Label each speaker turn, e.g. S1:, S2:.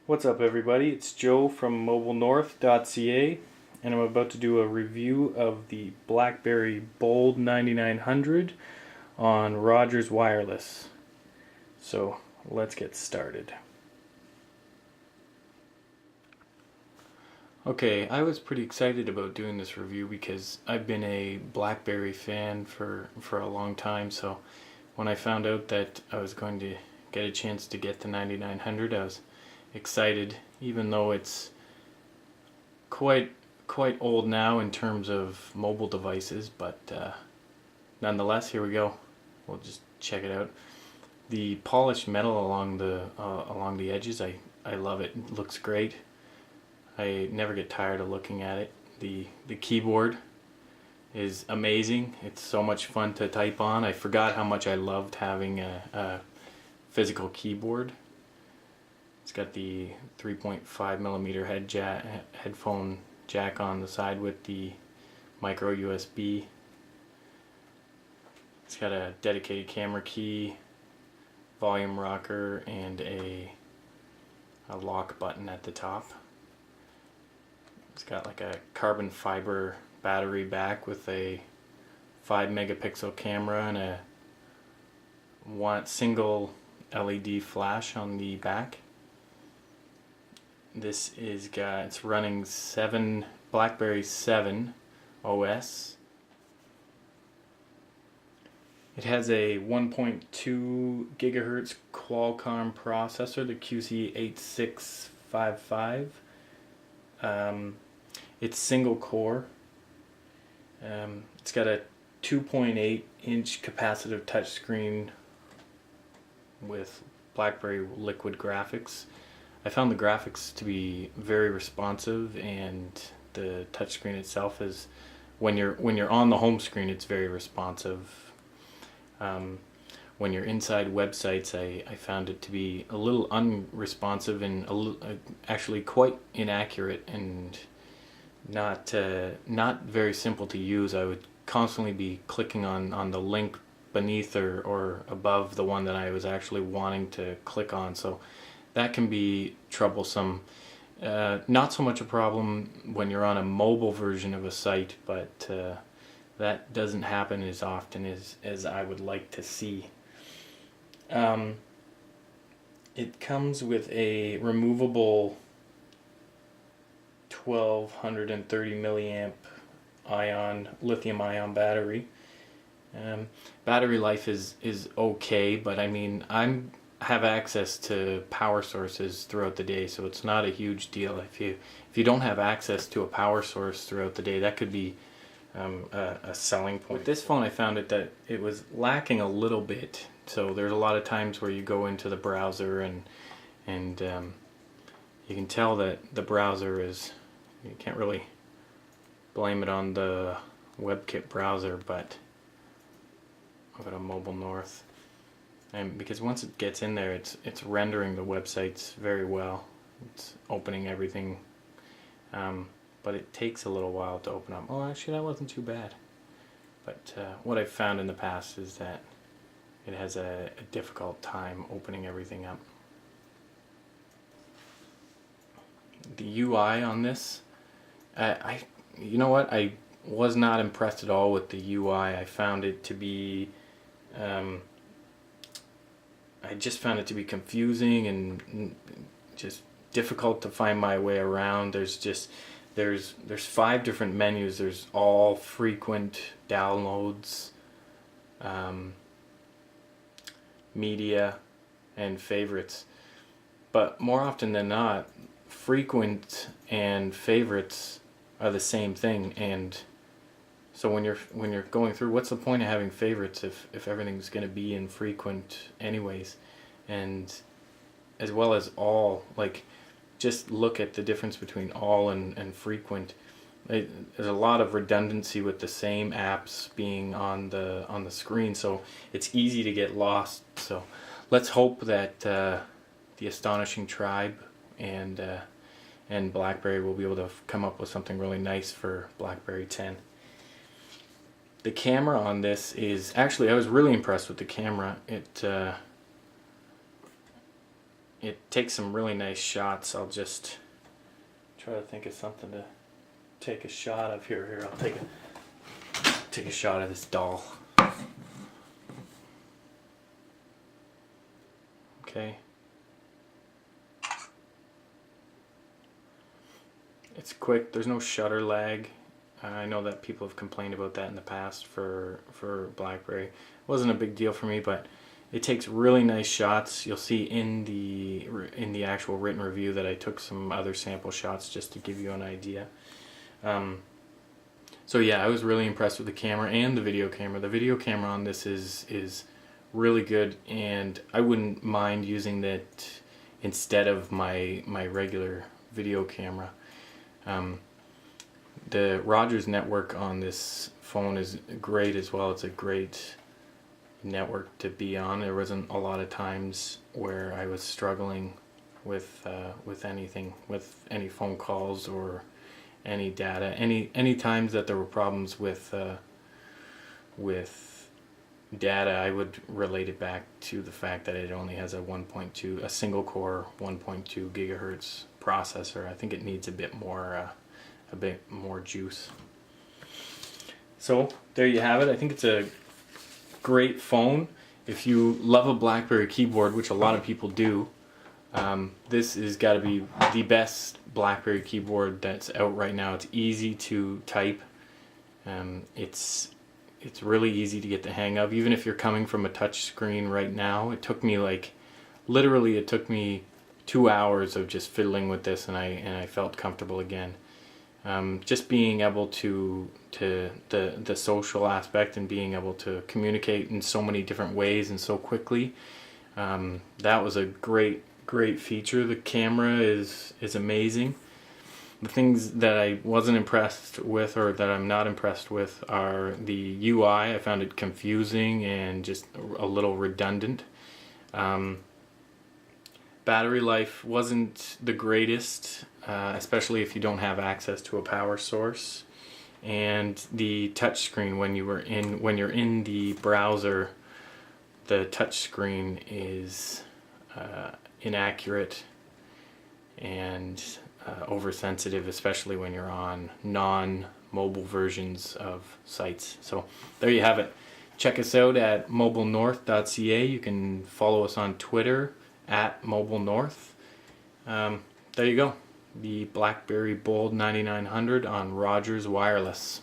S1: What's up everybody, it's Joe from mobilenorth.ca and I'm about to do a review of the Blackberry Bold 9900 on Rogers Wireless. So let's get started. Okay, I was pretty excited about doing this review because I've been a Blackberry fan for a long time, so when I found out that I was going to get a chance to get the 9900, I was excited, even though it's quite old now in terms of mobile devices, but nonetheless, here we go. We'll just check it out. The polished metal along the edges, I love it. It looks great. I never get tired of looking at it. The keyboard is amazing. It's so much fun to type on. I forgot how much I loved having a physical keyboard. It's got the 3.5mm headphone jack on the side with the micro USB. It's got a dedicated camera key, volume rocker, and a lock button at the top. It's got like a carbon fiber battery back with a 5-megapixel camera and a single LED flash on the back. It's running Blackberry 7 OS. It has a 1.2 gigahertz Qualcomm processor, the QC8655. It's single core. It's got a 2.8-inch capacitive touchscreen with Blackberry Liquid graphics. I found the graphics to be very responsive, and the touchscreen itself is, when you're on the home screen, it's very responsive. When you're inside websites, I found it to be a little unresponsive and actually quite inaccurate and not very simple to use. I would constantly be clicking on the link beneath or above the one that I was actually wanting to click on, so that can be troublesome. Not so much a problem when you're on a mobile version of a site, but that doesn't happen as often as I would like to see. It comes with a removable 1230 milliamp lithium ion battery. Battery life is okay, but I mean, have access to power sources throughout the day, so it's not a huge deal. If you don't have access to a power source throughout the day, that could be a selling point. With this phone, I found that it was lacking a little bit. So there's a lot of times where you go into the browser and you can tell that the browser is, you can't really blame it on the WebKit browser, but I'll go to Mobile North. And because once it gets in there, it's rendering the websites very well. It's opening everything, but it takes a little while to open up. Oh, actually, that wasn't too bad. But what I've found in the past is that it has a difficult time opening everything up. The UI on this, you know what? I was not impressed at all with the UI. I found it to be I just found it to be confusing and just difficult to find my way around. There's 5 different menus. There's all, frequent, downloads, media, and favorites. But more often than not, frequent and favorites are the same thing, and so when you're going through, what's the point of having favorites if everything's going to be in frequent anyways? And as well as all, like, just look at the difference between all and frequent. There's a lot of redundancy with the same apps being on the screen, so it's easy to get lost. So let's hope that the astonishing tribe and BlackBerry will be able to come up with something really nice for BlackBerry 10. The camera on this is, actually, I was really impressed with the camera. it takes some really nice shots. I'll just try to think of something to take a shot of here. Here, I'll take a shot of this doll. Okay. It's quick. There's no shutter lag. I know that people have complained about that in the past for BlackBerry. It wasn't a big deal for me, but it takes really nice shots. You'll see in the actual written review that I took some other sample shots just to give you an idea. So yeah, I was really impressed with the camera and the video camera. The video camera on this is really good, and I wouldn't mind using that instead of my regular video camera. The Rogers network on this phone is great as well. It's a great network to be on. There wasn't a lot of times where I was struggling with anything, with any phone calls or any data. Any times that there were problems with data, I would relate it back to the fact that it only has a single core 1.2 gigahertz processor. I think it needs a bit more juice. So there you have it. I think it's a great phone. If you love a BlackBerry keyboard, which a lot of people do, this has got to be the best BlackBerry keyboard that's out right now. It's easy to type. It's really easy to get the hang of. Even if you're coming from a touch screen right now, it took me literally 2 hours of just fiddling with this, and I felt comfortable again. Just being able to the social aspect and being able to communicate in so many different ways and so quickly, that was a great feature. The camera is amazing. The things that I wasn't impressed with, or that I'm not impressed with, are the UI. I found it confusing and just a little redundant. Battery life wasn't the greatest, especially if you don't have access to a power source. And the touchscreen, when you're in the browser, the touchscreen is inaccurate and oversensitive, especially when you're on non-mobile versions of sites. So there you have it. Check us out at mobilenorth.ca. You can follow us on Twitter at mobilenorth. There you go. The Blackberry Bold 9900 on Rogers Wireless.